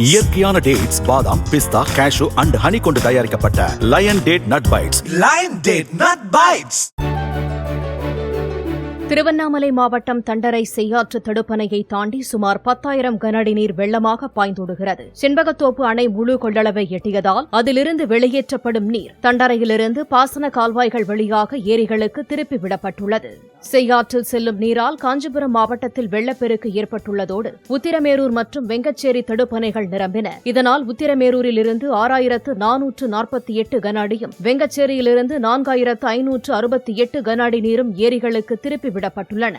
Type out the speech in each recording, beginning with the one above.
இயற்கையான டேட்ஸ், பாதாம், பிஸ்தா, cash and honey கொண்டு தயாரிக்கப்பட்ட lion date nut bites. Lion date nut bites. Tiruvannamalai மாவட்டம் தண்டரை செய்யாற்று தடுப்பணையை தாண்டி சுமார் 10,000 கனஅடி நீர் வெள்ளமாக பாய்ந்தோடுகிறது. செண்பகத்தோப்பு அணை முழு கொள்ளளவை எட்டியதால் அதிலிருந்து வெளியேற்றப்படும் நீர் தண்டரையிலிருந்து பாசன கால்வாய்கள் வழியாக ஏரிகளுக்கு திருப்பி விடப்பட்டுள்ளது. செய்யாற்றில் செல்லும் நீரால் காஞ்சிபுரம் மாவட்டத்தில் வெள்ளப்பெருக்கு ஏற்பட்டுள்ளதோடு உத்திரமேரூர் மற்றும் வெங்கச்சேரி தடுப்பணைகள் நிரம்பின. இதனால் உத்திரமேரூரில் இருந்து 6,448 கனஅடியும் வெங்கச்சேரியிலிருந்து 4,568 கனஅடி நீரும் ஏரிகளுக்கு திருப்பி விடப்பட்டுள்ளன.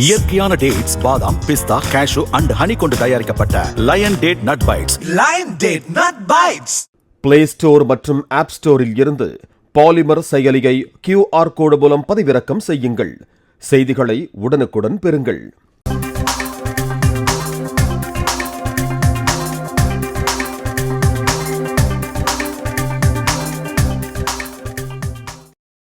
இயற்கையான டேட்ஸ், பாதாம், பிஸ்தா, கேஷு அண்ட் ஹனி கொண்டு தயாரிக்கப்பட்ட lion date nut bites. Lion date nut bites. Play store மற்றும் ஆப் ஸ்டோரில் இருந்து பாலிமர் செயலியை QR கோடு மூலம் பதிவிறக்கம் செய்யுங்கள். செய்திகளை உடனுக்குடன் பெறுங்கள்.